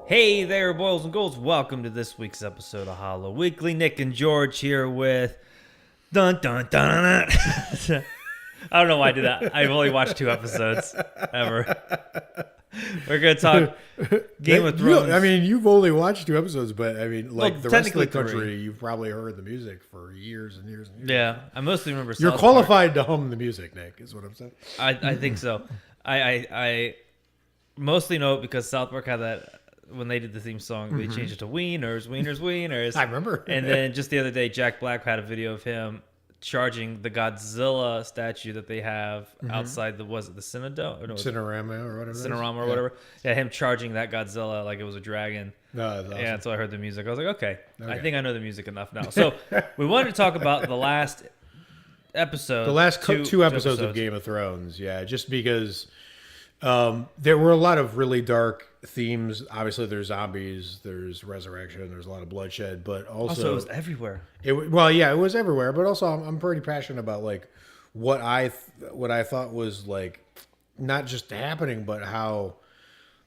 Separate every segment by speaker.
Speaker 1: Hey there, boys and girls. Welcome to this week's episode of Hollow Weekly. Nick and George here with dun dun dun. dun. I don't know why I did that. I've only watched 2 episodes ever. We're gonna talk Game of Thrones.
Speaker 2: You've only watched 2 episodes, but the rest of the
Speaker 1: technically
Speaker 2: country,
Speaker 1: 3.
Speaker 2: you've probably heard the music for years and years and years.
Speaker 1: Yeah, I mostly remember.
Speaker 2: You're
Speaker 1: South
Speaker 2: qualified to hum the music, Nick, is what I'm saying.
Speaker 1: I think so. I mostly know it because South Park had that. When they did the theme song, they changed it to Wieners, Wieners, Wieners.
Speaker 2: I remember.
Speaker 1: And then just the other day, Jack Black had a video of him charging the Godzilla statue that they have outside the Cinerama? No,
Speaker 2: Cinerama or whatever.
Speaker 1: Cinerama or whatever. Yeah, him charging that Godzilla like it was a dragon.
Speaker 2: No, that's awesome.
Speaker 1: Yeah, until I heard the music. I was like, okay, I think I know the music enough now. So we wanted to talk about the last episode.
Speaker 2: The last 2 episodes of Game of Thrones, yeah, just because there were a lot of really dark themes. Obviously, there's zombies, there's resurrection, there's a lot of bloodshed, but also
Speaker 1: it was everywhere.
Speaker 2: It was everywhere. But also, I'm pretty passionate about like what I thought was like not just happening, but how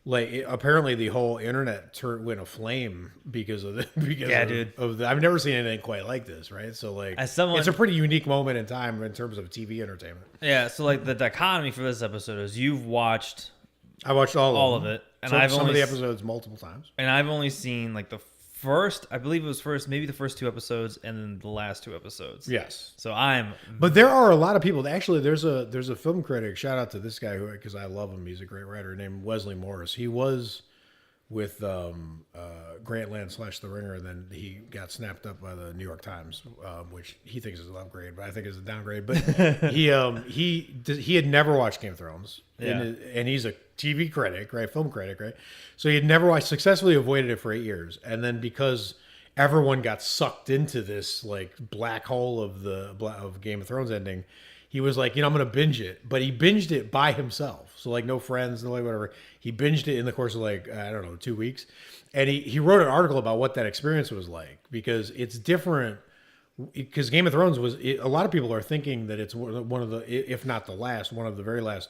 Speaker 2: apparently the whole internet went aflame because of dude. I've never seen anything quite like this, right? So it's a pretty unique moment in time in terms of TV entertainment.
Speaker 1: Yeah. So like the dichotomy for this episode is
Speaker 2: I watched all
Speaker 1: of it, and
Speaker 2: I've some of the episodes multiple times.
Speaker 1: And I've only seen like the first, I believe it was maybe the first 2 episodes, and then the last 2 episodes.
Speaker 2: Yes.
Speaker 1: So
Speaker 2: But there are a lot of people. Actually, there's a film critic. Shout out to this guy because I love him. He's a great writer named Wesley Morris. He was with Grantland / The Ringer, and then he got snapped up by the New York Times, which he thinks is an upgrade, but I think is a downgrade. But he had never watched Game of Thrones, and he's a TV critic, right, film critic, right. So he had never watched, successfully avoided it for 8 years, and then because everyone got sucked into this like black hole of Game of Thrones ending, he was like, I'm going to binge it. But he binged it by himself. So like no friends, no like whatever. He binged it in the course of 2 weeks. And he wrote an article about what that experience was like, because it's different. Because Game of Thrones a lot of people are thinking that it's one of the, if not the last, one of the very last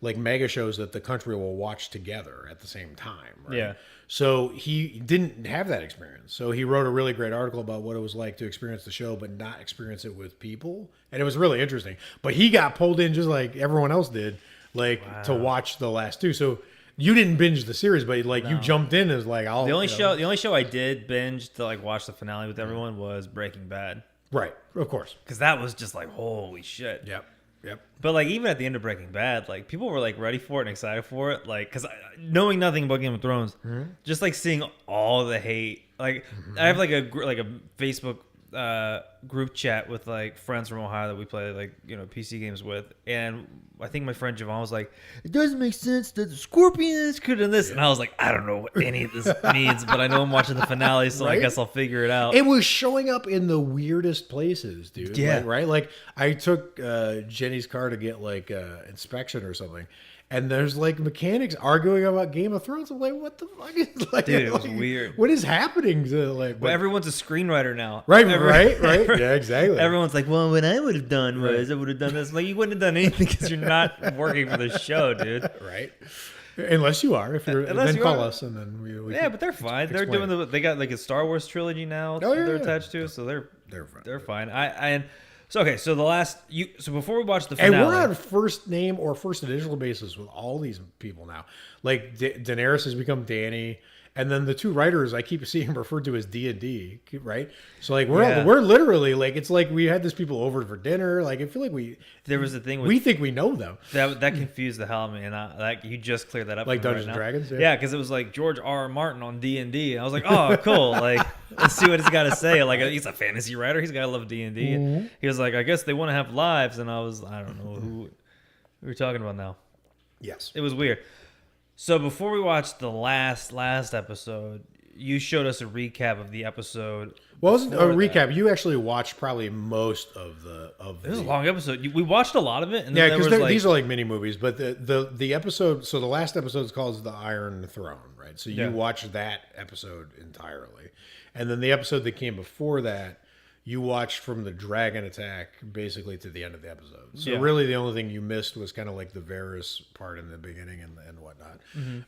Speaker 2: like mega shows that the country will watch together at the same time. Right?
Speaker 1: Yeah.
Speaker 2: So he didn't have that experience. So he wrote a really great article about what it was like to experience the show, but not experience it with people. And it was really interesting. But he got pulled in just like everyone else did, to watch the last 2. So you didn't binge the series, but you jumped in as like,
Speaker 1: the only show I did binge to like watch the finale with everyone was Breaking Bad.
Speaker 2: Right. Of course.
Speaker 1: Because that was just like, holy shit.
Speaker 2: Yep.
Speaker 1: But like even at the end of Breaking Bad, like people were like ready for it and excited for it, like because knowing nothing about Game of Thrones, just like seeing all the hate. Like I have like a Facebook group chat with like friends from Ohio that we play PC games with, and I think my friend Javon was like, "It doesn't make sense that the Scorpions could have this," and I was like, "I don't know what any of this means, but I know I'm watching the finale, so I guess I'll figure it out."
Speaker 2: It was showing up in the weirdest places, dude.
Speaker 1: Yeah,
Speaker 2: right. Like I took Jenny's car to get like inspection or something. And there's like mechanics arguing about Game of Thrones. I'm like, what the fuck is like?
Speaker 1: Dude, it was weird.
Speaker 2: What is happening to like?
Speaker 1: Well, everyone's a screenwriter now.
Speaker 2: Right. Yeah, exactly.
Speaker 1: Everyone's like, well, what I would have done was I would have done this. Like, you wouldn't have done anything because you're not working for the show, dude.
Speaker 2: Right. Unless you are, then call us and then we
Speaker 1: yeah, but they're fine. They're doing they got like a Star Wars trilogy now. They're attached to, so they're fine. So before we watch the finale,
Speaker 2: and we're on first name or first initial basis with all these people now. Like Daenerys has become Dany, and then the 2 writers I keep seeing referred to as D&D, right? So like we're literally like, it's like we had these people over for dinner. Like I feel like
Speaker 1: there was a thing
Speaker 2: we think we know them.
Speaker 1: That confused the hell out of me, and like you just cleared that up.
Speaker 2: Like Dungeons and Dragons,
Speaker 1: yeah, because it was like George R. Martin on D&D, and I was like, oh, cool. Like let's see what he's got to say. Like he's a fantasy writer, he's got to love D&D. And he was like, I guess they want to have lives, and I don't know who we're talking about now.
Speaker 2: Yes,
Speaker 1: it was weird. So before we watched the last episode, you showed us a recap of the episode.
Speaker 2: Well, it wasn't a recap. You actually watched probably most of the.
Speaker 1: It was a long episode. We watched a lot of it. And
Speaker 2: yeah, because these are like mini movies. But the episode. So the last episode is called The Iron Throne, right? So you watched that episode entirely, and then the episode that came before that, you watched from the dragon attack basically to the end of the episode. So
Speaker 1: Yeah.
Speaker 2: really the only thing you missed was kind of like the Varys part in the beginning and whatnot.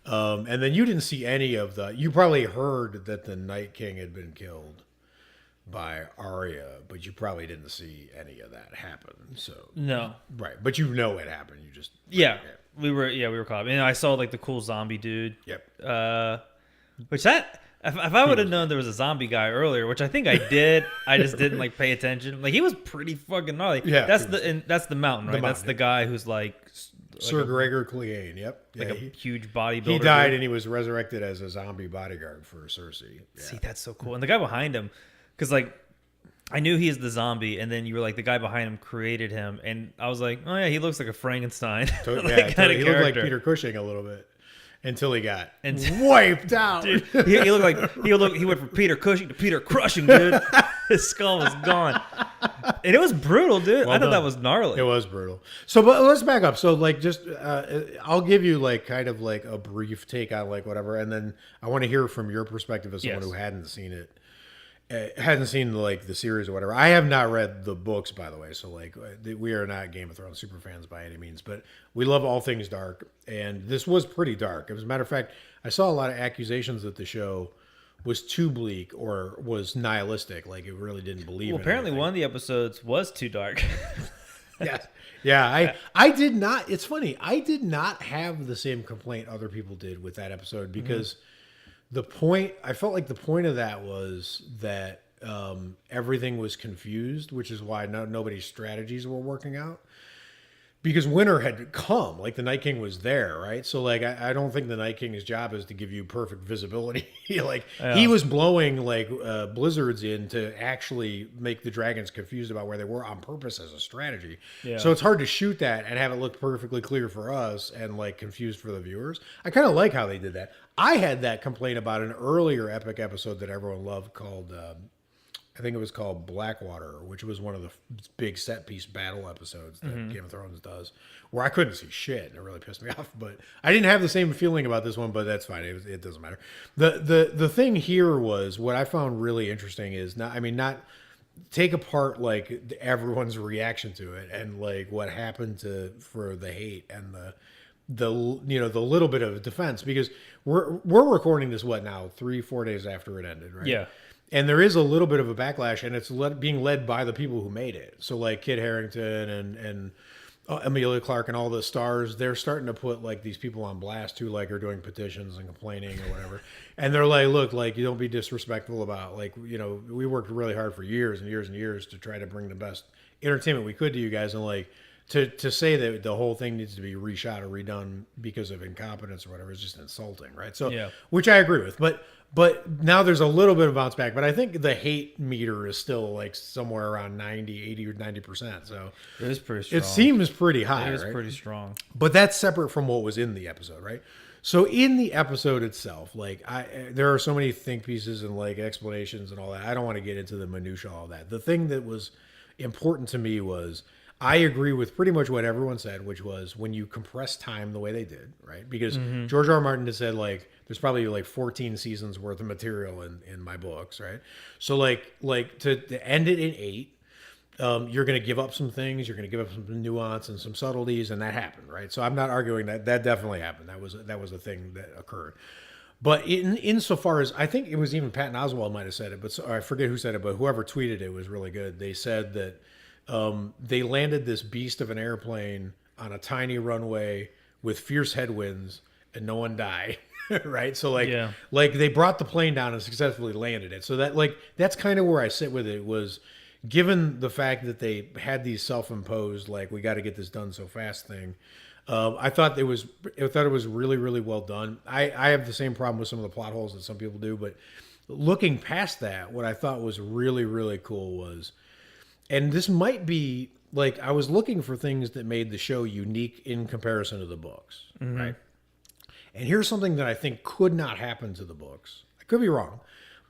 Speaker 2: And then you didn't see any of you probably heard that the Night King had been killed by Arya, but you probably didn't see any of that happen. So
Speaker 1: No.
Speaker 2: right, but you know it happened. You just
Speaker 1: Yeah. We were caught. And I saw like the cool zombie dude.
Speaker 2: Yep.
Speaker 1: Which that if I would have known there was a zombie guy earlier, which I think I did, I just didn't like pay attention. Like he was pretty fucking gnarly.
Speaker 2: Yeah,
Speaker 1: that's
Speaker 2: he
Speaker 1: the that's the mountain, right? That's
Speaker 2: mountain,
Speaker 1: the guy who's like
Speaker 2: Sir Gregor Clegane. Yep.
Speaker 1: like
Speaker 2: Yeah,
Speaker 1: a huge bodybuilder.
Speaker 2: he died
Speaker 1: dude.
Speaker 2: and he was resurrected as a zombie bodyguard for Cersei. Yeah.
Speaker 1: See, that's so cool. And the guy behind him, because like I knew he's the zombie, and then you were like the guy behind him created him, and I was like, oh yeah, he looks like a Frankenstein,
Speaker 2: So,
Speaker 1: like,
Speaker 2: yeah,
Speaker 1: kinda
Speaker 2: he looked like
Speaker 1: character.
Speaker 2: Peter Cushing a little bit until he got
Speaker 1: And-
Speaker 2: wiped out.
Speaker 1: Dude, he looked like he went from Peter Cushing to Peter Crushing, dude. His skull was gone, and it was brutal, dude.
Speaker 2: Well
Speaker 1: I thought
Speaker 2: done.
Speaker 1: that was gnarly.
Speaker 2: It was brutal. So, but let's back up. So, like, just I'll give you like kind of like a brief take on like whatever, and then I want to hear from your perspective as someone
Speaker 1: Yes.
Speaker 2: who hadn't seen it, hadn't seen like the series or whatever. I have not read the books, by the way. So, like, we are not Game of Thrones super fans by any means, but we love all things dark, and this was pretty dark. As a matter of fact, I saw a lot of accusations that the show was too bleak or was nihilistic, like it really didn't believe.
Speaker 1: Well,
Speaker 2: in
Speaker 1: apparently
Speaker 2: anything.
Speaker 1: one of the episodes was too dark.
Speaker 2: Yes. Yeah, I did not. It's funny. I did not have the same complaint other people did with that episode because the point, I felt like the point of that was that everything was confused, which is why nobody's strategies were working out. Because winter had come, like the Night King was there, right? So, like, I don't think the Night King's job is to give you perfect visibility. Like, he was blowing like blizzards in to actually make the dragons confused about where they were on purpose as a strategy.
Speaker 1: Yeah.
Speaker 2: So it's hard to shoot that and have it look perfectly clear for us and like confused for the viewers. I kind of like how they did that. I had that complaint about an earlier epic episode that everyone loved called. I think it was called Blackwater, which was one of the big set piece battle episodes that Game of Thrones does, where I couldn't see shit, and it really pissed me off. But I didn't have the same feeling about this one, but that's fine. It doesn't matter. The thing here was what I found really interesting is not take apart like everyone's reaction to it and like what happened for the hate and the little bit of defense, because we're recording this now 3-4 days after it ended, right?
Speaker 1: Yeah.
Speaker 2: And there is a little bit of a backlash, and it's being led by the people who made it. So like Kit Harington and Emilia Clarke and all the stars, they're starting to put like these people on blast who like are doing petitions and complaining or whatever. And they're like, look, like you don't be disrespectful about like, we worked really hard for years and years and years to try to bring the best entertainment we could to you guys. And like to say that the whole thing needs to be reshot or redone because of incompetence or whatever is just insulting, right? So,
Speaker 1: Yeah.
Speaker 2: Which I agree with, but now there's a little bit of bounce back, but I think the hate meter is still like somewhere around 80 or 90%. So
Speaker 1: It was pretty strong.
Speaker 2: it seems pretty high,
Speaker 1: It was
Speaker 2: right?
Speaker 1: pretty strong.
Speaker 2: But that's separate from what was in the episode, right? So in the episode itself, like there are so many think pieces and like explanations and all that. I don't want to get into the minutia of all that. The thing that was important to me was I agree with pretty much what everyone said, which was when you compress time the way they did, right? Because George R. R. Martin had said like there's probably like 14 seasons worth of material in my books, right? So like to end it in 8, you're going to give up some things, you're going to give up some nuance and some subtleties, and that happened, right? So I'm not arguing that definitely happened. That was a thing that occurred. But insofar as I think it was even Patton Oswalt might have said it, but I forget who said it, but whoever tweeted it was really good. They said that they landed this beast of an airplane on a tiny runway with fierce headwinds, and no one died. Right, so like they brought the plane down and successfully landed it. So that's kind of where I sit with it. Was given the fact that they had these self-imposed like we got to get this done so fast thing. I thought it was really, really well done. I have the same problem with some of the plot holes that some people do, but looking past that, what I thought was really, really cool was, and this might be like I was looking for things that made the show unique in comparison to the books, right? And here's something that I think could not happen to the books. I could be wrong,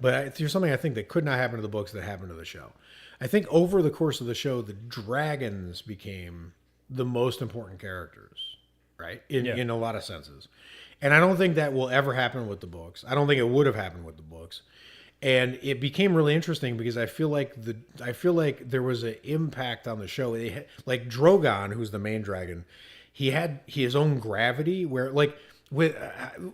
Speaker 2: but here's something I think that could not happen to the books that happened to the show. I think over the course of the show, the dragons became the most important characters, right? In a lot of senses. And I don't think that will ever happen with the books. I don't think it would have happened with the books. And it became really interesting because I feel like there was an impact on the show. Like Drogon, who's the main dragon, he had his own gravity where like with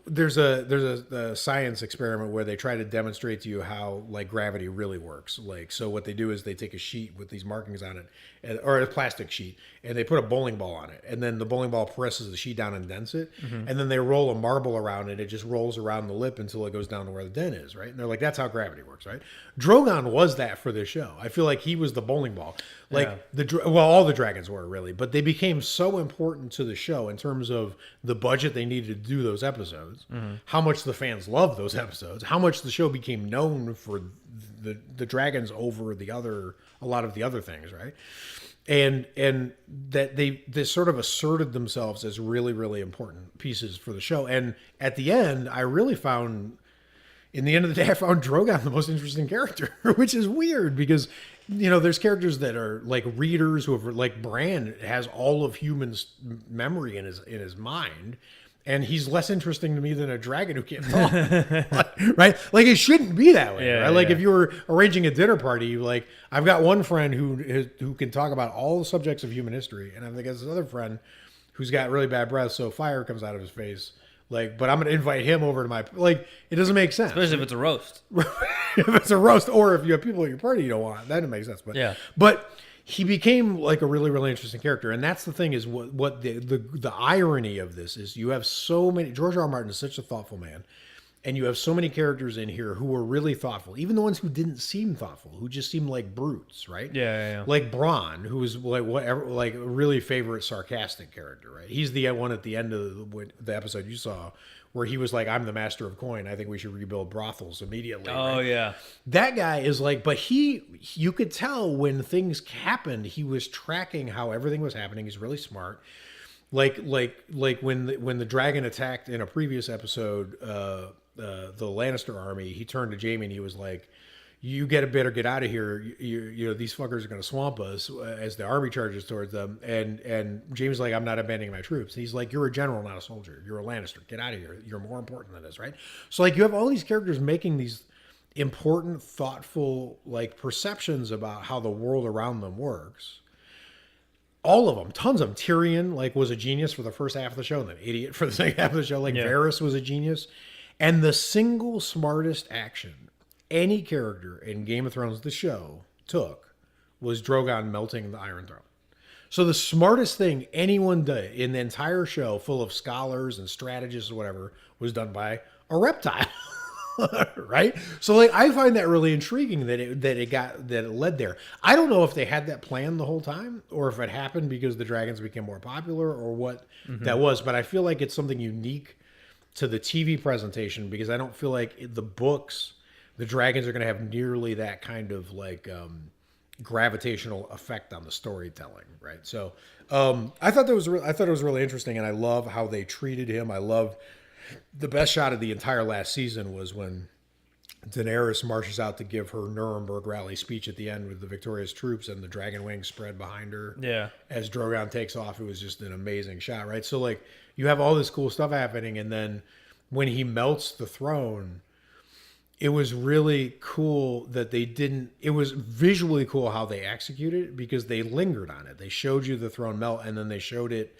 Speaker 2: there's a science experiment where they try to demonstrate to you how like gravity really works. Like, so what they do is they take a sheet with these markings on it, or a plastic sheet, and they put a bowling ball on it, and then the bowling ball presses the sheet down and dents it, and then they roll a marble around it. It just rolls around the lip until it goes down to where the dent is, right? And they're like, that's how gravity works, right? Drogon was that for this show. I feel like he was the bowling ball. Like all the dragons were really, but they became so important to the show in terms of the budget they needed to do those episodes, how much the fans loved those episodes, how much the show became known for the dragons over a lot of the other things, right? And that they sort of asserted themselves as really, really important pieces for the show. And at the end, in the end of the day, I found Drogon the most interesting character, which is weird because, you know, there's characters that are like readers who have, like Bran has all of humans' memory in his mind, and he's less interesting to me than a dragon who can't talk, right? Like it shouldn't be that way, right? Like if you were arranging a dinner party, like I've got one friend who can talk about all the subjects of human history, and I've got this other friend who's got really bad breath, so fire comes out of his face. Like, but I'm going to invite him over to my, like, it doesn't make sense.
Speaker 1: Especially if it's a roast.
Speaker 2: If it's a roast, or if you have people at your party you don't want, that doesn't make sense. But, but he became like a really, really interesting character. And that's the thing is what the irony of this is you have so many, George R. R. Martin is such a thoughtful man. And you have so many characters in here who were really thoughtful, even the ones who didn't seem thoughtful, who just seemed like brutes, right?
Speaker 1: Yeah.
Speaker 2: Like Bronn, who was like a really favorite sarcastic character, right? He's the one at the end of the episode you saw where he was like, "I'm the master of coin. I think we should rebuild brothels immediately."
Speaker 1: Oh,
Speaker 2: right?
Speaker 1: yeah.
Speaker 2: That guy is like, but you could tell when things happened, he was tracking how everything was happening. He's really smart. Like when the dragon attacked in a previous episode, the Lannister army, he turned to Jaime and he was like, "You better get out of here. You know these fuckers are going to swamp us," as the army charges towards them. And Jaime's like, "I'm not abandoning my troops." And he's like, "You're a general, not a soldier. You're a Lannister. Get out of here. You're more important than this," right? So like you have all these characters making these important, thoughtful like perceptions about how the world around them works. All of them, tons of them. Tyrion like was a genius for the first half of the show, and an idiot for the second half of the show. Like Varys was a genius. And the single smartest action any character in Game of Thrones, the show, took was Drogon melting the Iron Throne. So the smartest thing anyone did in the entire show, full of scholars and strategists or whatever, was done by a reptile. Right? So like I find that really intriguing that it led there. I don't know if they had that plan the whole time or if it happened because the dragons became more popular or what that was, but I feel like it's something unique to the TV presentation because I don't feel like the books, the dragons are going to have nearly that kind of like gravitational effect on the storytelling, right? So I thought it was really interesting, and I love how they treated him. I love the best shot of the entire last season was when Daenerys marches out to give her Nuremberg rally speech at the end with the victorious troops and the dragon wings spread behind her.
Speaker 1: Yeah.
Speaker 2: As Drogon takes off, it was just an amazing shot, right? So like you have all this cool stuff happening, and then when he melts the throne, it was really cool that they didn't. It was visually cool how they executed it because they lingered on it. They showed you the throne melt, and then they showed it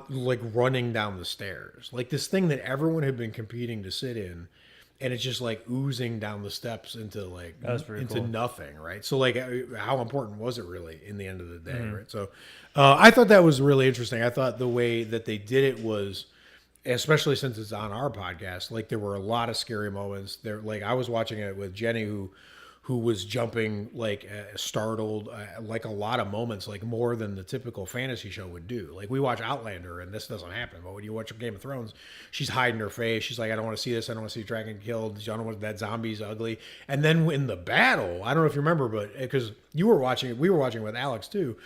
Speaker 2: like running down the stairs, like this thing that everyone had been competing to sit in, and it's just like oozing down the steps into like into nothing, right? So like how important was it really in the end of the day, right? So I thought that was really interesting. I thought the way that they did it was, especially since it's on our podcast, like there were a lot of scary moments there. Like I was watching it with Jenny who was jumping like startled, like a lot of moments, like more than the typical fantasy show would do. Like we watch Outlander and this doesn't happen, but when you watch Game of Thrones, she's hiding her face. She's like, "I don't want to see this. I don't want to see a dragon killed. I don't want that zombie's ugly." And then in the battle, I don't know if you remember, but because we were watching with Alex too,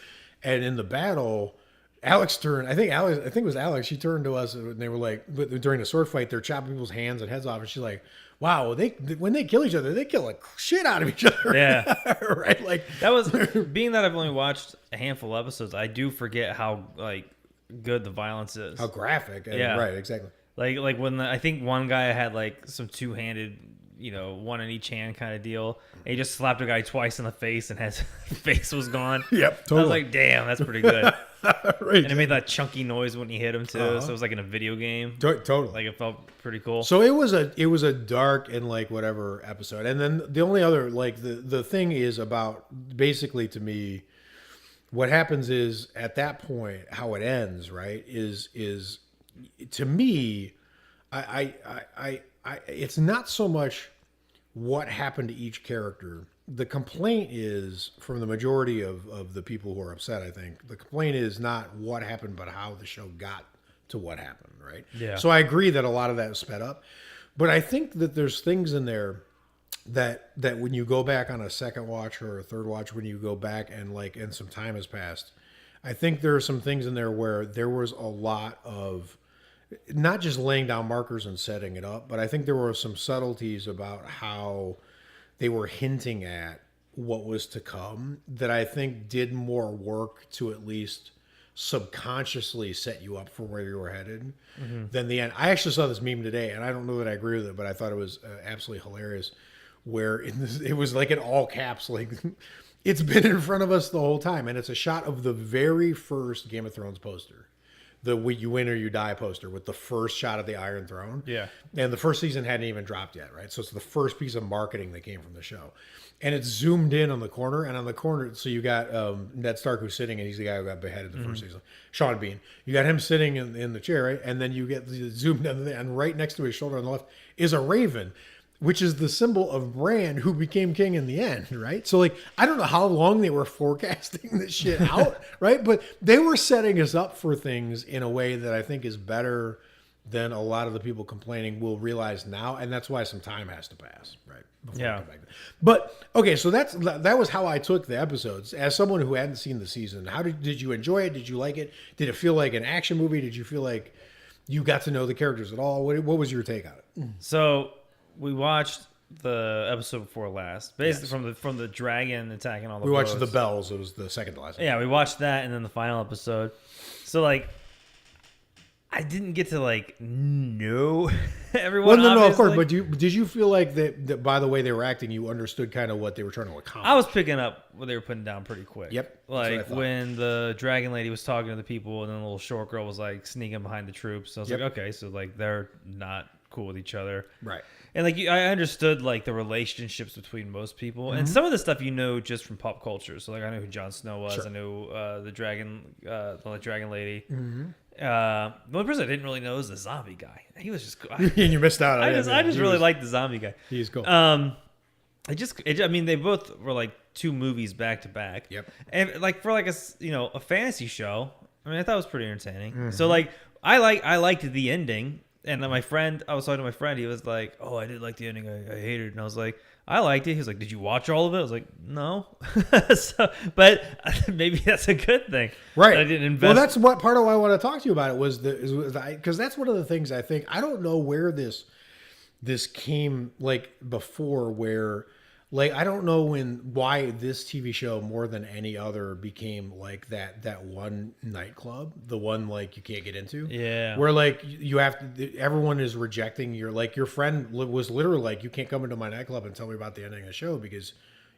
Speaker 2: and in the battle, Alex turned. I think it was Alex. She turned to us and they were like, during the sword fight, they're chopping people's hands and heads off, and she's like, "Wow, when they kill each other, they kill like shit out of each other."
Speaker 1: Yeah,
Speaker 2: right. Like
Speaker 1: that was being that I've only watched a handful of episodes. I do forget how like good the violence is,
Speaker 2: how graphic. And,
Speaker 1: yeah,
Speaker 2: right, exactly.
Speaker 1: Like when I think one guy had like some two-handed one in each hand kind of deal. And he just slapped a guy twice in the face, and his face was gone.
Speaker 2: Yep, totally.
Speaker 1: I was like, damn, that's pretty good.
Speaker 2: Right.
Speaker 1: And it made that chunky noise when he hit him too. So it was like in a video game.
Speaker 2: Totally.
Speaker 1: Like it felt pretty cool.
Speaker 2: So it was a dark and like whatever episode. And then the only other like the thing is about basically to me, what happens is at that point how it ends, right? Is to me, I it's not so much what happened to each character. The complaint is from the majority of the people who are upset, I think. The complaint is not what happened, but how the show got to what happened, right?
Speaker 1: Yeah.
Speaker 2: So I agree that a lot of that is sped up. But I think that there's things in there that when you go back on a second watch or a third watch, when you go back and some time has passed, I think there are some things in there where there was a lot of not just laying down markers and setting it up, but I think there were some subtleties about how they were hinting at what was to come that I think did more work to at least subconsciously set you up for where you were headed than the end. I actually saw this meme today, and I don't know that I agree with it, but I thought it was absolutely hilarious, where it was like in all caps, like it's been in front of us the whole time, and it's a shot of the very first Game of Thrones poster. The "You Win or You Die" poster with the first shot of the Iron Throne.
Speaker 1: Yeah.
Speaker 2: And the first season hadn't even dropped yet, right? So it's the first piece of marketing that came from the show. And it's zoomed in on the corner. And on the corner, so you got Ned Stark who's sitting, and he's the guy who got beheaded the first season. Sean Bean. You got him sitting in the chair, right? And then you get zoomed in, and right next to his shoulder on the left is a raven, which is the symbol of Bran, who became king in the end, right? So, like, I don't know how long they were forecasting this shit out, right? But they were setting us up for things in a way that I think is better than a lot of the people complaining will realize now, and that's why some time has to pass, right?
Speaker 1: Yeah.
Speaker 2: But okay, so that was how I took the episodes. As someone who hadn't seen the season, how did you enjoy it? Did you like it? Did it feel like an action movie? Did you feel like you got to know the characters at all? What was your take on it?
Speaker 1: So we watched the episode before last, basically from the dragon attacking all the.
Speaker 2: We watched
Speaker 1: boats.
Speaker 2: The Bells. It was the second to last.
Speaker 1: Yeah, we watched that, and then the final episode. So like, I didn't get to like know everyone.
Speaker 2: Well, no, of course.
Speaker 1: obviously.
Speaker 2: But did you feel like that by the way they were acting, you understood kind of what they were trying to accomplish?
Speaker 1: I was picking up what they were putting down pretty quick.
Speaker 2: Yep, that's what I
Speaker 1: Like
Speaker 2: thought.
Speaker 1: when the dragon lady was talking to the people, and then the little short girl was like sneaking behind the troops. I was
Speaker 2: Yep.
Speaker 1: like, okay, so like they're not cool with each other.
Speaker 2: Right.
Speaker 1: And like I understood like the relationships between most people, and some of the stuff just from pop culture. So like I knew who Jon Snow was.
Speaker 2: Sure.
Speaker 1: I knew the dragon lady. The only person I didn't really know was the zombie guy. He was just.
Speaker 2: And you missed out on it.
Speaker 1: I just really liked the zombie guy.
Speaker 2: He's cool.
Speaker 1: I mean, they both were like 2 movies back to back.
Speaker 2: Yep.
Speaker 1: And like for like a fantasy show, I mean, I thought it was pretty entertaining. So like I liked the ending. And then I was talking to my friend. He was like, "Oh, I didn't like the ending. I hated it." And I was like, "I liked it." He was like, "Did you watch all of it?" I was like, "No." But maybe that's a good thing.
Speaker 2: Right.
Speaker 1: I didn't invest.
Speaker 2: Well, that's what part of why I want to talk to you about it was because that's one of the things I think I don't know where this came like before where like I don't know why this TV show more than any other became like that one nightclub, the one like you can't get into.
Speaker 1: Yeah.
Speaker 2: Where like you have to, everyone is rejecting your friend was literally like, you can't come into my nightclub and tell me about the ending of the show because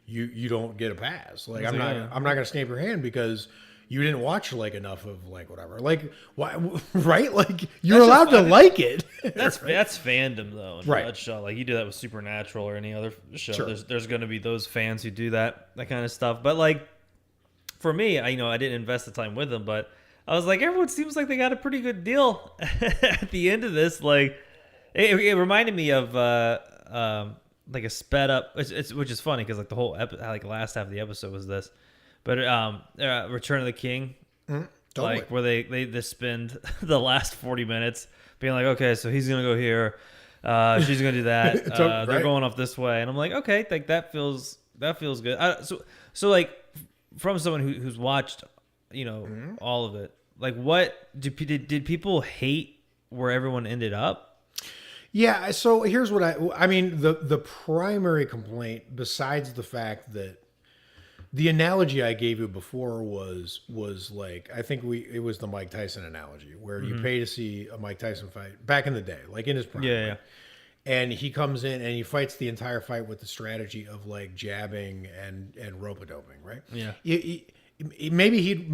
Speaker 2: you don't get a pass. Like I'm not gonna stamp your hand because you didn't watch like enough of like whatever. Like why, right? Like you're allowed to like it.
Speaker 1: That's fandom though, in
Speaker 2: Right.
Speaker 1: a nutshell. Like you do that with Supernatural or any other show.
Speaker 2: Sure.
Speaker 1: There's going to be those fans who do that kind of stuff. But like for me, I didn't invest the time with them, but I was like, everyone seems like they got a pretty good deal at the end of this. Like it reminded me of like a sped up, which is funny because like the whole last half of the episode was this, but Return of the King.
Speaker 2: Totally.
Speaker 1: Like where they spend the last 40 minutes being like, okay, so he's gonna go here, she's gonna do that, they're
Speaker 2: right.
Speaker 1: going off this way, and I'm like, okay, like that feels good. So like from someone who's watched, all of it, like what did people hate where everyone ended up?
Speaker 2: Yeah, so here's what I mean, the primary complaint, besides the fact that the analogy I gave you before was like, I think it was the Mike Tyson analogy where you pay to see a Mike Tyson fight back in the day, like in his prime.
Speaker 1: Yeah.
Speaker 2: right? and he comes in and he fights the entire fight with the strategy of like jabbing and rope-a-doping, right?
Speaker 1: Yeah.
Speaker 2: Maybe he'd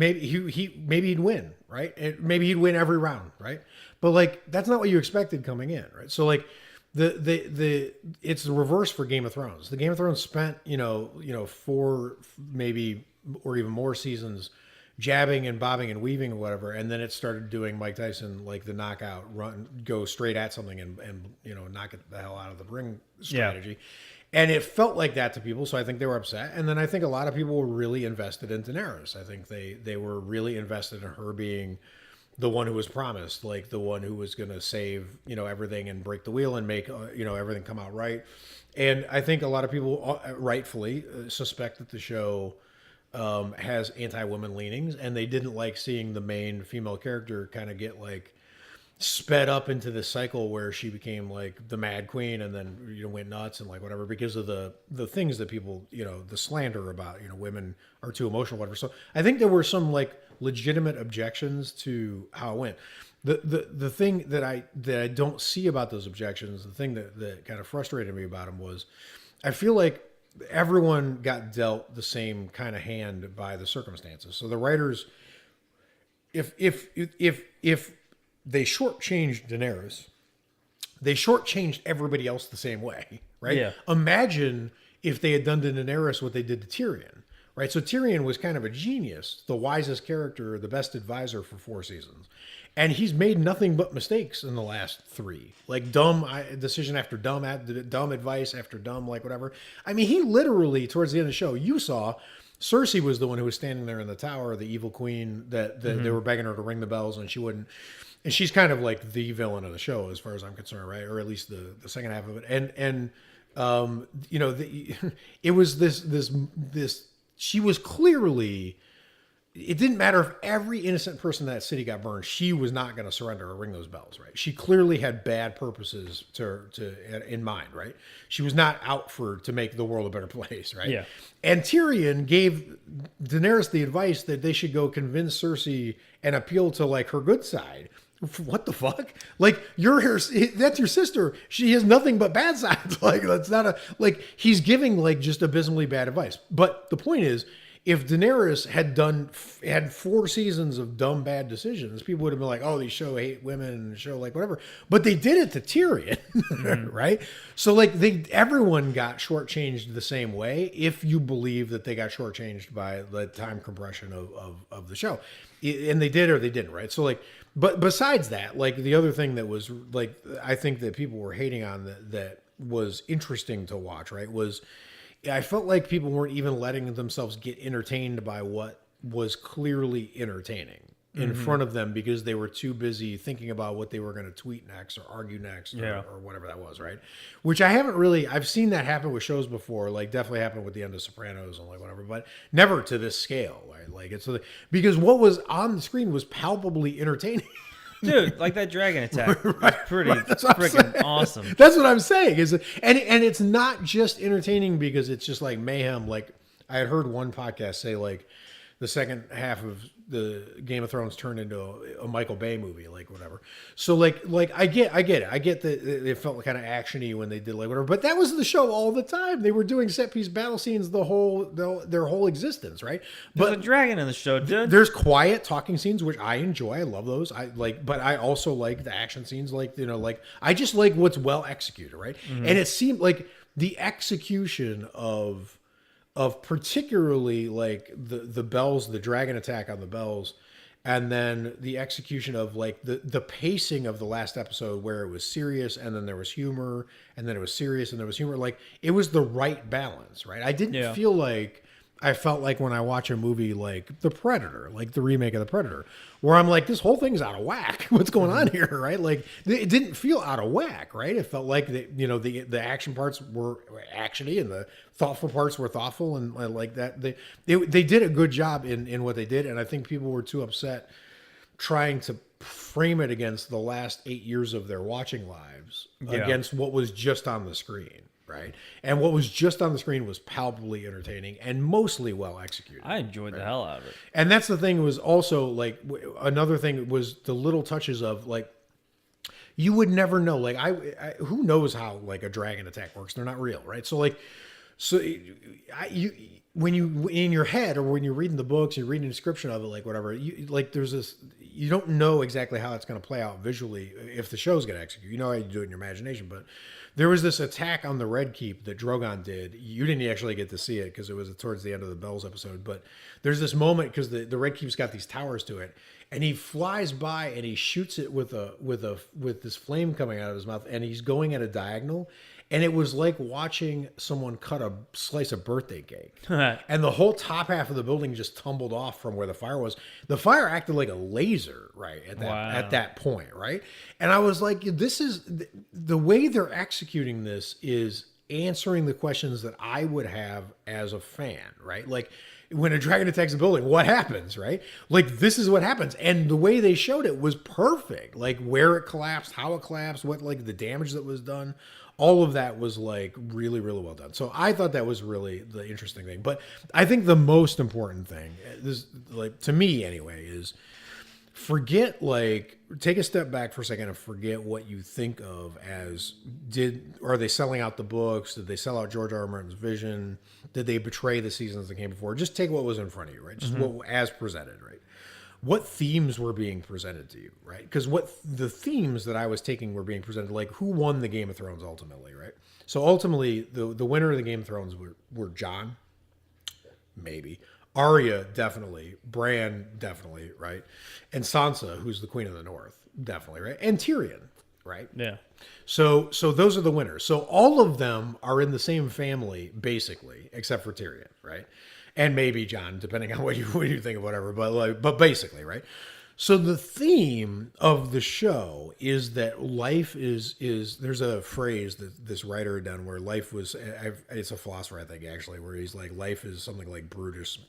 Speaker 2: win, right? Maybe he'd win every round, right? But like that's not what you expected coming in, right? So like the it's the reverse for Game of Thrones. The Game of Thrones spent 4 maybe or even more seasons jabbing and bobbing and weaving or whatever, and then it started doing Mike Tyson like the knockout run, go straight at something and knock it the hell out of the ring strategy. Yeah. And it felt like that to people, so I think they were upset. And then I think a lot of people were really invested in Daenerys. I think they were really invested in her being the one who was promised, like the one who was going to save, everything and break the wheel and make, everything come out right. And I think a lot of people rightfully suspect that the show has anti-women leanings, and they didn't like seeing the main female character kind of get like sped up into this cycle where she became like the mad queen and then went nuts and like whatever because of the things that people the slander about women are too emotional, whatever. So I think there were some like legitimate objections to how it went. The thing that I don't see about those objections, the thing that kind of frustrated me about them was I feel like everyone got dealt the same kind of hand by the circumstances. So the writers, if they shortchanged Daenerys, they shortchanged everybody else the same way, right?
Speaker 1: Yeah.
Speaker 2: Imagine if they had done to Daenerys what they did to Tyrion, right? So Tyrion was kind of a genius, the wisest character, the best advisor for 4 seasons. And he's made nothing but mistakes in the last 3. Like dumb decision after dumb advice after dumb, like whatever. I mean, he literally, towards the end of the show, you saw Cersei was the one who was standing there in the tower, the evil queen, that they were begging her to ring the bells and she wouldn't. And she's kind of like the villain of the show, as far as I'm concerned, right? Or at least the second half of it. And it was this. She was clearly. It didn't matter if every innocent person in that city got burned. She was not going to surrender or ring those bells, right? She clearly had bad purposes in mind, right? She was not out to make the world a better place, right?
Speaker 1: Yeah.
Speaker 2: And Tyrion gave Daenerys the advice that they should go convince Cersei and appeal to like her good side. What the fuck? Like that's your sister. She has nothing but bad sides. Like that's not he's giving like just abysmally bad advice. But the point is, if Daenerys had 4 seasons of dumb bad decisions, people would have been like, "Oh, they show hate women and show like whatever." But they did it to Tyrion, right? So like everyone got shortchanged the same way. If you believe that they got shortchanged by the time compression of the show, and they did or they didn't, right? So like, but besides that, like the other thing that was like I think that people were hating on that was interesting to watch, right? Was I felt like people weren't even letting themselves get entertained by what was clearly entertaining in front of them because they were too busy thinking about what they were going to tweet next or argue next or whatever that was, right? Which I've seen that happen with shows before, like definitely happened with the end of Sopranos and like whatever, but never to this scale, right? Like because what was on the screen was palpably entertaining.
Speaker 1: Dude, like that dragon attack was pretty freaking awesome.
Speaker 2: That's what I'm saying. And it's not just entertaining because it's just like mayhem. Like I had heard one podcast say like the second half of the Game of Thrones turned into a Michael Bay movie, like whatever. So like I get it. I get that it felt kind of actiony when they did like whatever, but that was the show all the time. They were doing set piece battle scenes their whole existence, right?
Speaker 1: But there's a dragon in the show, dude.
Speaker 2: There's quiet talking scenes, which I enjoy. I love those. But I also like the action scenes, like I just like what's well executed, right? Mm-hmm. And it seemed like the execution of particularly like the bells, the dragon attack on the bells, and then the execution of like the pacing of the last episode where it was serious and then there was humor and then it was serious and there was humor. Like it was the right balance, right? I didn't feel like I felt like when I watch a movie like The Predator, like the remake of The Predator, where I'm like, this whole thing's out of whack. What's going on here, right? Like it didn't feel out of whack, right? It felt like the action parts were actiony and the thoughtful parts were thoughtful and like that. They did a good job in what they did, and I think people were too upset trying to frame it against the last 8 years of their watching lives against what was just on the screen. Right. And what was just on the screen was palpably entertaining and mostly well executed.
Speaker 1: I enjoyed the hell out of it.
Speaker 2: And that's the thing was also like another thing was the little touches of like, you would never know. Like who knows how like a dragon attack works? They're not real, right? So like, when you in your head or when you're reading the books, you're reading a description of it, like whatever, you like there's this, you don't know exactly how it's going to play out visually if the show's going to execute. You know how you do it in your imagination, but there was this attack on the Red Keep that Drogon did. You didn't actually get to see it because it was towards the end of the Bells episode, but there's this moment because the Red Keep's got these towers to it, and he flies by and he shoots it with this flame coming out of his mouth, and he's going at a diagonal. And it was like watching someone cut a slice of birthday cake. And the whole top half of the building just tumbled off from where the fire was. The fire acted like a laser, right, at that point, right? And I was like, this is the way they're executing this is answering the questions that I would have as a fan, right? Like, when a dragon attacks a building, what happens, right? Like, this is what happens. And the way they showed it was perfect. Like, where it collapsed, how it collapsed, what, like, the damage that was done. All of that was, like, really, really well done. So I thought that was really the interesting thing. But I think the most important thing, this, like, to me anyway, is forget, like, take a step back for a second and forget what you think of as are they selling out the books? Did they sell out George R. R. Martin's vision? Did they betray the seasons that came before? Just take what was in front of you, right? Just what as presented, right? What themes were being presented to you, right? Because what the themes that I was taking were being presented, like who won the Game of Thrones ultimately, right? So ultimately, the winner of the Game of Thrones were Jon, maybe. Arya, definitely. Bran, definitely, right? And Sansa, who's the Queen of the North, definitely, right? And Tyrion, right?
Speaker 1: Yeah.
Speaker 2: So those are the winners. So all of them are in the same family, basically, except for Tyrion, right? And maybe Jon, depending on what you think of whatever. But basically, right? So the theme of the show is that life is there's a phrase that this writer had done where life was, it's a philosopher, I think, actually, where he's like, life is something like brutish,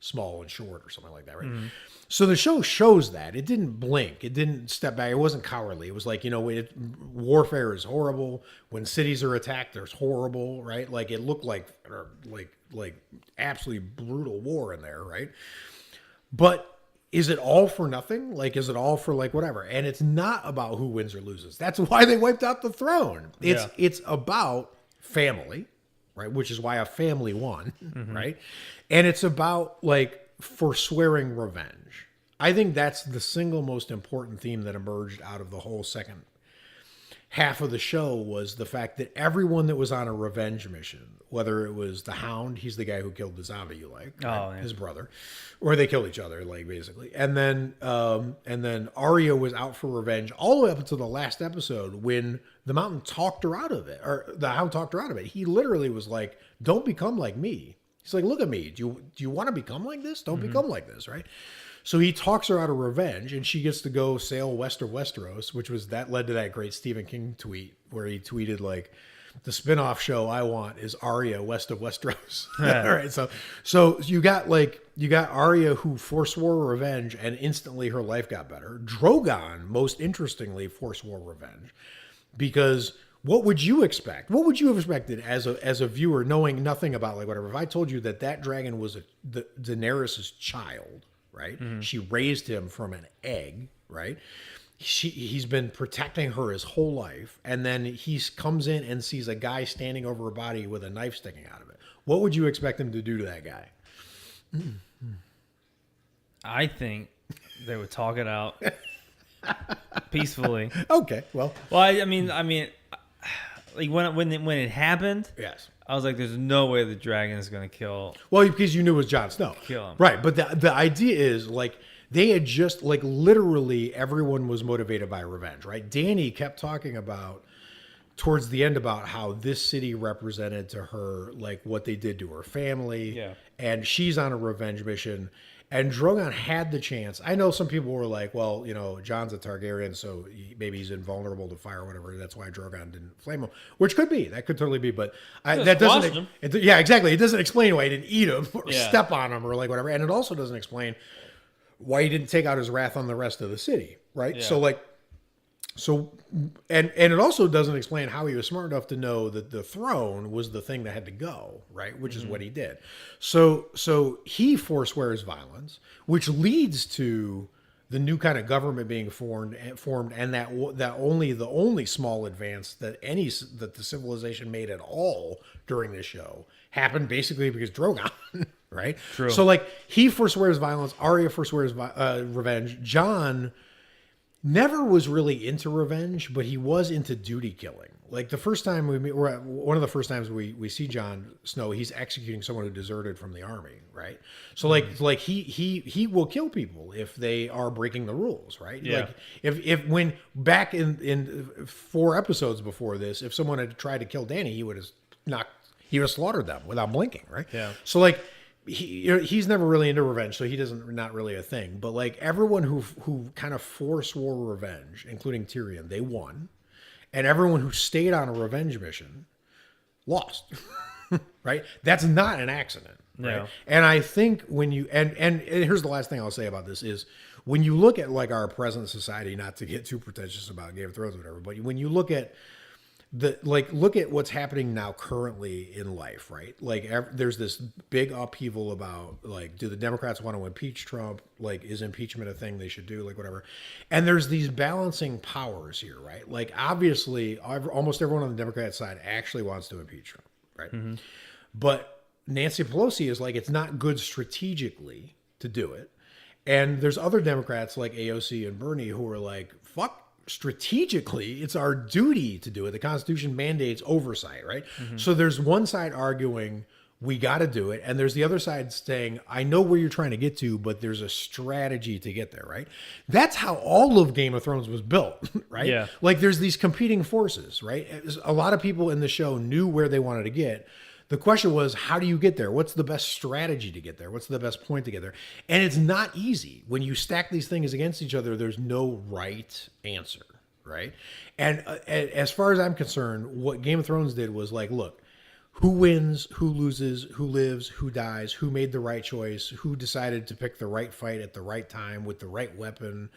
Speaker 2: small and short, or something like that, right? Mm-hmm. So the show shows that. It didn't blink. It didn't step back. It wasn't cowardly. It was like, warfare is horrible. When cities are attacked, there's horrible, right? Like, it looked like absolutely brutal war in there, right? But is it all for nothing? Like, is it all for like whatever? And it's not about who wins or loses. That's why they wiped out the throne. It's about family, right? Which is why a family won, right? And it's about like forswearing revenge. I think that's the single most important theme that emerged out of the whole second half of the show, was the fact that everyone that was on a revenge mission, whether it was the Hound, he's the guy who killed the zombie you like, right? His brother, or they killed each other, like, basically. And then Arya was out for revenge all the way up until the last episode when the Mountain talked her out of it, or the Hound talked her out of it. He literally was like, "Don't become like me." He's like, "Look at me. Do you want to become like this? Don't become like this," right? So he talks her out of revenge, and she gets to go sail west of Westeros, that led to that great Stephen King tweet where he tweeted, like, the spinoff show I want is Arya west of Westeros. All right. So you got Arya who forswore revenge, and instantly her life got better. Drogon, most interestingly, forswore revenge, because what would you expect? What would you have expected as a viewer, knowing nothing about, like, whatever? If I told you that dragon was Daenerys' child, right? Mm-hmm. She raised him from an egg, right? He's been protecting her his whole life, and then he comes in and sees a guy standing over her body with a knife sticking out of it. What would you expect him to do to that guy? Mm-hmm.
Speaker 1: I think they would talk it out peacefully.
Speaker 2: Okay, well,
Speaker 1: I mean, like when it happened,
Speaker 2: yes,
Speaker 1: I was like, "There's no way the dragon is going to kill."
Speaker 2: Well, because you knew it was Jon Snow,
Speaker 1: kill him,
Speaker 2: right? But the idea is, like, they had just, like, literally everyone was motivated by revenge, right? Dany kept talking about towards the end about how this city represented to her, like, what they did to her family, and she's on a revenge mission. And Drogon had the chance. I know some people were like, well, Jon's a Targaryen, so maybe he's invulnerable to fire or whatever. That's why Drogon didn't flame him, which could be. That could totally be. But that doesn't. Yeah, exactly. It doesn't explain why he didn't eat him or step on him or, like, whatever. And it also doesn't explain why he didn't take out his wrath on the rest of the city, right? Yeah. And it also doesn't explain how he was smart enough to know that the throne was the thing that had to go, right? Which is what he did. So he forswears violence, which leads to the new kind of government being formed, and that only the only small advance that the civilization made at all during this show happened basically because Drogon, right?
Speaker 1: True.
Speaker 2: So like he forswears violence, Arya forswears revenge. Jon never was really into revenge, but he was into duty killing. Like the first time one of the first times we see Jon Snow, he's executing someone who deserted from the army, right? So like he will kill people if they are breaking the rules, right?
Speaker 1: Yeah.
Speaker 2: Like if when back in 4 episodes before this, if someone had tried to kill Dany, he would have slaughtered them without blinking, right?
Speaker 1: Yeah.
Speaker 2: So like he's never really into revenge, so he doesn't not really a thing. But like everyone who kind of forswore revenge, including Tyrion, they won. And everyone who stayed on a revenge mission lost, right? That's not an accident, right?
Speaker 1: No.
Speaker 2: And I think when you and here's the last thing I'll say about this is when you look at like our present society, not to get too pretentious about Game of Thrones or whatever, but when you look at look at what's happening now currently in life, right? Like there's this big upheaval about like, do the Democrats want to impeach Trump? Like, is impeachment a thing they should do? Like whatever. And there's these balancing powers here, right? Like obviously almost everyone on the Democrat side actually wants to impeach Trump, right? Mm-hmm. But Nancy Pelosi is like, it's not good strategically to do it. And there's other Democrats like AOC and Bernie who are like, fuck, strategically, it's our duty to do it. The Constitution mandates oversight, right? Mm-hmm. So there's one side arguing we got to do it, and there's the other side saying, I know where you're trying to get to, but there's a strategy to get there, right? That's how all of Game of Thrones was built, right?
Speaker 1: Yeah.
Speaker 2: Like there's these competing forces, right? A lot of people in the show knew where they wanted to get. The question was, how do you get there? What's the best strategy to get there? What's the best point to get there? And it's not easy. When you stack these things against each other, there's no right answer, right? And as far as I'm concerned, what Game of Thrones did was like, look, who wins, who loses, who lives, who dies, who made the right choice, who decided to pick the right fight at the right time with the right weapon.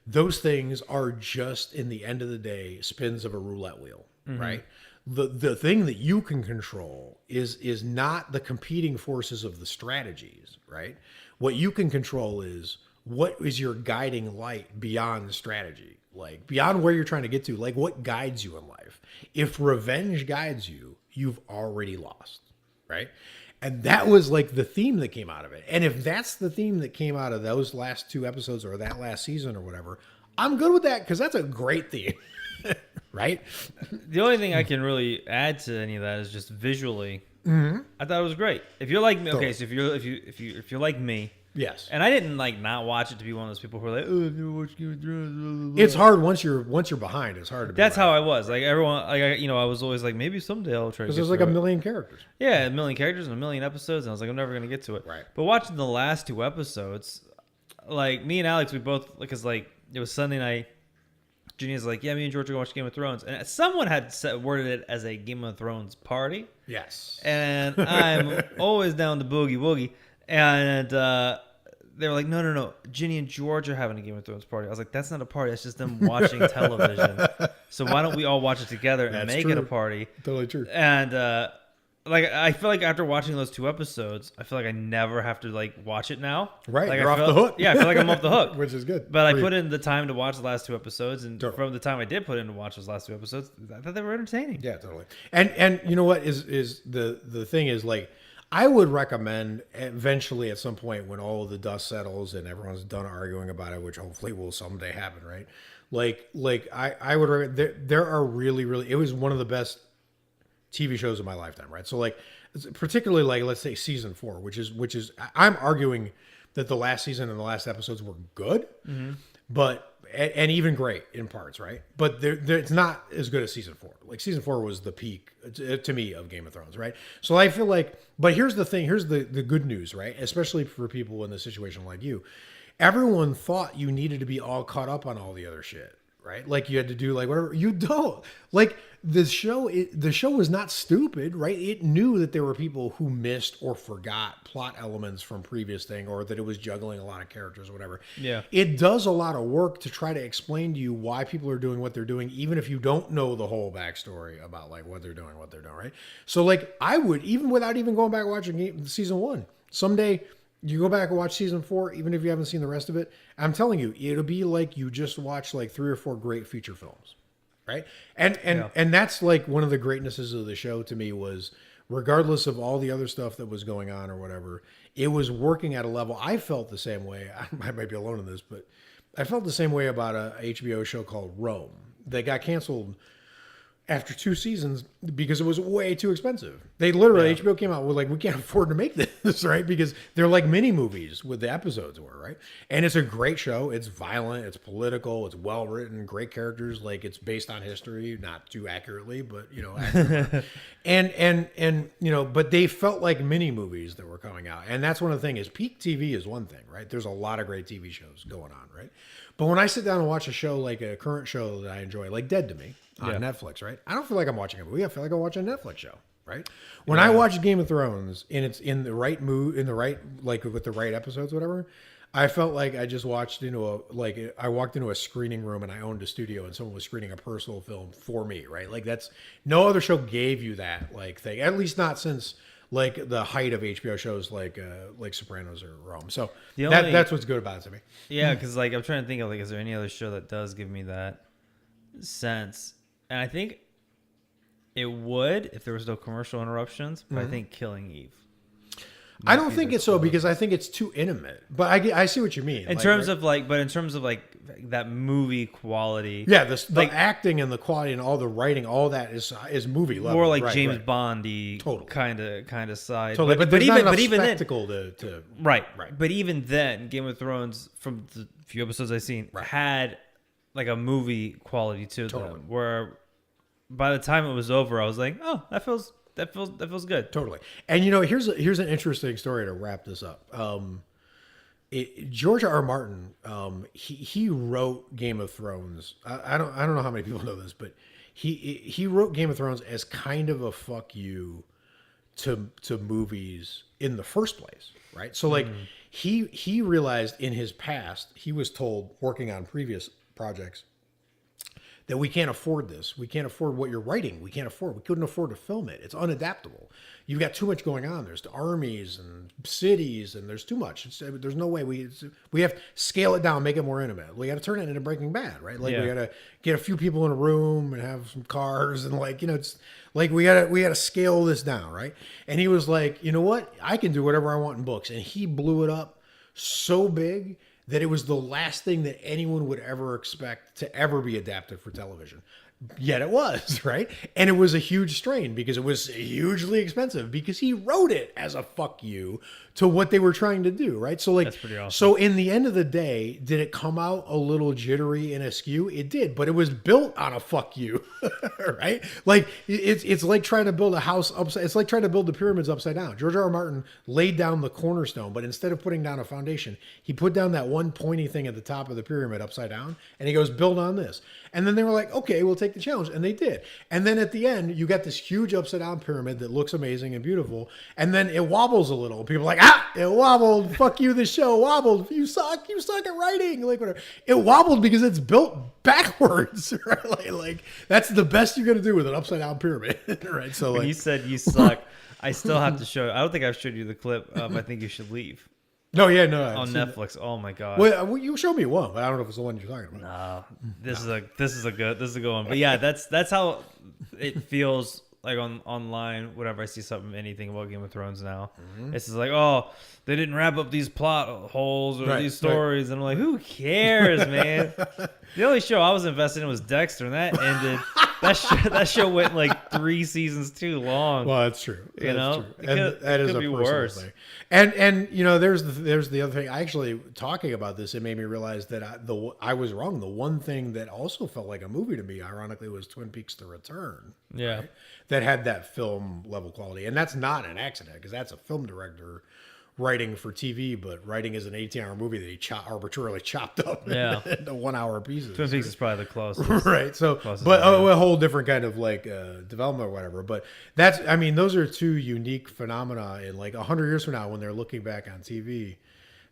Speaker 2: Those things are just, in the end of the day, spins of a roulette wheel, right? The thing that you can control is not the competing forces of the strategies, right? What you can control is what is your guiding light beyond the strategy, like beyond where you're trying to get to, like what guides you in life. If revenge guides you, you've already lost, right? And that was like the theme that came out of it. And if that's the theme that came out of those last 2 episodes or that last season or whatever, I'm good with that because that's a great theme. Right?
Speaker 1: The only thing I can really add to any of that is just visually. Mm-hmm. I thought it was great. If you're like me, okay, so if you're like me,
Speaker 2: yes.
Speaker 1: And I didn't like not watch it to be one of those people who are like, oh, I've never watched Game of Thrones. Blah, blah, blah.
Speaker 2: It's hard once you're behind. It's hard to.
Speaker 1: That's how I was. Like everyone, like I was always like, maybe someday I'll try.
Speaker 2: Because there's like a million characters.
Speaker 1: Yeah, a million characters and a million episodes, and I was like, I'm never gonna get to it.
Speaker 2: Right.
Speaker 1: But watching the last 2 episodes, like me and Alex, we both, because like it was Sunday night. Ginny's like, yeah, me and George are going to watch Game of Thrones. And someone had worded it as a Game of Thrones party.
Speaker 2: Yes.
Speaker 1: And I'm always down to boogie woogie. And they were like, no. Ginny and George are having a Game of Thrones party. I was like, that's not a party. That's just them watching television. So why don't we all watch it together and make it a party?
Speaker 2: Totally true.
Speaker 1: And like I feel like after watching those 2 episodes, I feel like I never have to like watch it now.
Speaker 2: Right,
Speaker 1: like
Speaker 2: you're off the hook.
Speaker 1: Yeah, I feel like I'm off the hook,
Speaker 2: which is good.
Speaker 1: But I put in the time to watch the last 2 episodes, and
Speaker 2: totally.
Speaker 1: from the time I did put in to watch those last 2 episodes, I thought they were entertaining.
Speaker 2: Yeah, totally. And you know what is the thing is like, I would recommend eventually at some point when all of the dust settles and everyone's done arguing about it, which hopefully will someday happen, right? Like I would recommend, there are really it was one of the best TV shows of my lifetime, right? So like, particularly like, let's say season 4, which is I'm arguing that the last season and the last episodes were good, but and even great in parts, right? But it's not as good as season 4. Like season 4 was the peak to me of Game of Thrones, right? So I feel like, but here's the thing, here's the good news, right? Especially for people in a situation like you, everyone thought you needed to be all caught up on all the other shit, right? Like you had to do like whatever. You don't. Like the show was not stupid, right? It knew that there were people who missed or forgot plot elements from previous thing, or that it was juggling a lot of characters or whatever.
Speaker 1: Yeah.
Speaker 2: It does a lot of work to try to explain to you why people are doing what they're doing, even if you don't know the whole backstory about like what they're doing, right? So like I would, even without even going back and watching season 1, someday, You go back and watch season 4, even if you haven't seen the rest of it. I'm telling you, it'll be like you just watched like 3 or 4 great feature films, right? And that's like one of the greatnesses of the show to me was, regardless of all the other stuff that was going on or whatever, it was working at a level. I felt the same way. I might be alone in this, but I felt the same way about a HBO show called Rome that got canceled after 2 seasons because it was way too expensive. They literally, HBO came out with like, we can't afford to make this, right? Because they're like mini movies with the episodes were, right? And it's a great show. It's violent, it's political, it's well written, great characters. Like it's based on history, not too accurately, but you know, accurately. and you know, but they felt like mini movies that were coming out. And that's one of the things is peak TV is one thing, right? There's a lot of great TV shows going on, right? But when I sit down and watch a show like a current show that I enjoy, like Dead to Me on Netflix, right? I don't feel like I'm watching a movie. I feel like I'm watching a Netflix show, right? When I watch Game of Thrones and it's in the right mood, in the right, like with the right episodes, whatever, I felt like I just watched into I walked into a screening room and I owned a studio and someone was screening a personal film for me, right? Like that's, no other show gave you that like thing, at least not since like the height of HBO shows like Sopranos or Rome. So that's what's good about it to me.
Speaker 1: Yeah, because like I'm trying to think of like, is there any other show that does give me that sense? And I think it would if there was no commercial interruptions. But I think Killing Eve.
Speaker 2: I don't think it's so because I think it's too intimate. But I see what you mean.
Speaker 1: In terms of like that movie quality.
Speaker 2: Yeah, the acting and the quality and all the writing, all that is movie level.
Speaker 1: More like James Bondy kind of side.
Speaker 2: Totally. But even spectacle
Speaker 1: then,
Speaker 2: to
Speaker 1: right. But even then, Game of Thrones, from the few episodes I've seen, had like a movie quality to them. Where by the time it was over, I was like, oh, that feels good.
Speaker 2: Totally. And you know, here's an interesting story to wrap this up. George R. Martin, he wrote Game of Thrones. I don't know how many people know this, but he wrote Game of Thrones as kind of a fuck you to movies in the first place, right? So like he realized in his past, he was told working on previous projects that we can't afford this. We can't afford what you're writing. We couldn't afford to film it. It's unadaptable. You've got too much going on. There's armies and cities, and there's too much. There's no way we have to scale it down, make it more intimate. We got to turn it into Breaking Bad, right? Like we got to get a few people in a room and have some cars and like, you know, it's like we got to scale this down, right? And he was like, you know what? I can do whatever I want in books. And he blew it up so big that it was the last thing that anyone would ever expect to ever be adapted for television. Yet it was, right? And it was a huge strain because it was hugely expensive because he wrote it as a fuck you to what they were trying to do, right? So like,
Speaker 1: that's pretty awesome.
Speaker 2: So in the end of the day, did it come out a little jittery and askew? It did, but it was built on a fuck you, right? Like it's like trying to build a house upside. It's like trying to build the pyramids upside down. George R. R. Martin laid down the cornerstone, but instead of putting down a foundation, he put down that one pointy thing at the top of the pyramid upside down, and he goes, build on this. And then they were like, okay, we'll take the challenge. And they did. And then at the end, you got this huge upside down pyramid that looks amazing and beautiful. And then it wobbles a little. People are like, it wobbled. Fuck you, the show wobbled. You suck at writing. Like whatever. It wobbled because it's built backwards. Right? Like that's the best you're going to do with an upside down pyramid. Right. So
Speaker 1: when
Speaker 2: like,
Speaker 1: you said you suck, I still have to show. I don't think I've showed you the clip of I Think You Should Leave.
Speaker 2: No,
Speaker 1: on Netflix. Oh my god!
Speaker 2: Well, you showed me one, but I don't know if it's the one you're talking about.
Speaker 1: No, this is a good one. But yeah, that's how it feels like online. Whenever I see something, anything about Game of Thrones now, it's just like, oh, they didn't wrap up these plot holes or these stories, and I'm like, who cares, man? The only show I was invested in was Dexter, and that ended. That show went like 3 seasons too long.
Speaker 2: Well, that's true.
Speaker 1: You know,
Speaker 2: that is a personal worse thing. And you know, there's the other thing. Actually, talking about this, it made me realize that I was wrong. The one thing that also felt like a movie to me, ironically, was Twin Peaks: The Return.
Speaker 1: Yeah,
Speaker 2: right? That had that film level quality, and that's not an accident because that's a film director writing for TV, but writing as an 18-hour movie that he arbitrarily chopped up into 1 hour pieces.
Speaker 1: Twin Peaks is probably the closest.
Speaker 2: Right. So, but a whole different kind of like development or whatever. But those are two unique phenomena. And like 100 years from now, when they're looking back on TV,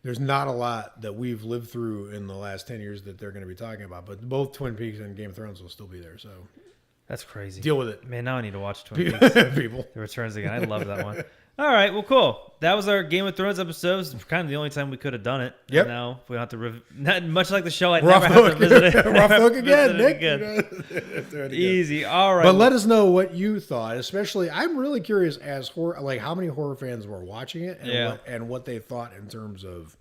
Speaker 2: there's not a lot that we've lived through in the last 10 years that they're going to be talking about. But both Twin Peaks and Game of Thrones will still be there. So
Speaker 1: that's crazy.
Speaker 2: Deal with it.
Speaker 1: Man, now I need to watch Twin Peaks.
Speaker 2: People.
Speaker 1: The Returns again. I love that one. All right, well, cool. That was our Game of Thrones episode. It's kind of the only time we could have done it.
Speaker 2: Yep.
Speaker 1: Now we don't have to not much like the show. I'd
Speaker 2: Rough
Speaker 1: never have
Speaker 2: hook.
Speaker 1: to visit it.
Speaker 2: Rough hook again,
Speaker 1: Visit
Speaker 2: Nick.
Speaker 1: it again.
Speaker 2: Easy.
Speaker 1: Easy. All right.
Speaker 2: But let us know what you thought. Especially, I'm really curious as horror, like how many horror fans were watching it, and what they thought in terms of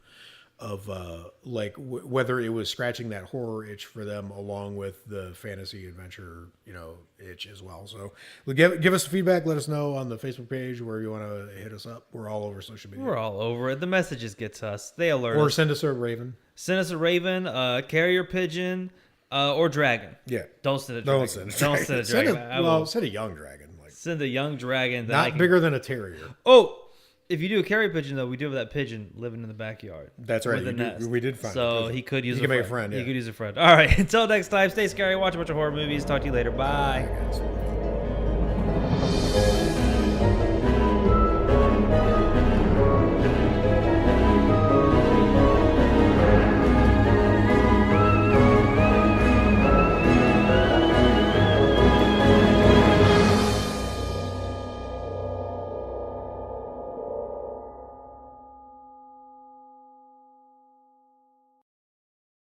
Speaker 2: like whether it was scratching that horror itch for them along with the fantasy adventure, itch as well. So give us feedback. Let us know on the Facebook page where you want to hit us up. We're all over social media.
Speaker 1: We're all over it. The messages get to us. They alert
Speaker 2: Or
Speaker 1: us.
Speaker 2: send us a raven.
Speaker 1: Send us a raven, carrier pigeon, or dragon.
Speaker 2: Yeah.
Speaker 1: Don't send a dragon.
Speaker 2: Don't send a
Speaker 1: Don't
Speaker 2: dragon.
Speaker 1: send a dragon. I will
Speaker 2: Send a young dragon. Like
Speaker 1: send a young dragon. That
Speaker 2: not bigger than a terrier.
Speaker 1: Oh, if you do a carrier pigeon, though, we do have that pigeon living in the backyard.
Speaker 2: That's right.
Speaker 1: With a nest.
Speaker 2: We did find it.
Speaker 1: So he could use
Speaker 2: He
Speaker 1: a
Speaker 2: can make
Speaker 1: friend.
Speaker 2: a friend, yeah.
Speaker 1: He could use a friend. All right. Until next time, stay scary. Watch a bunch of horror movies. Talk to you later. Bye.
Speaker 2: Guys.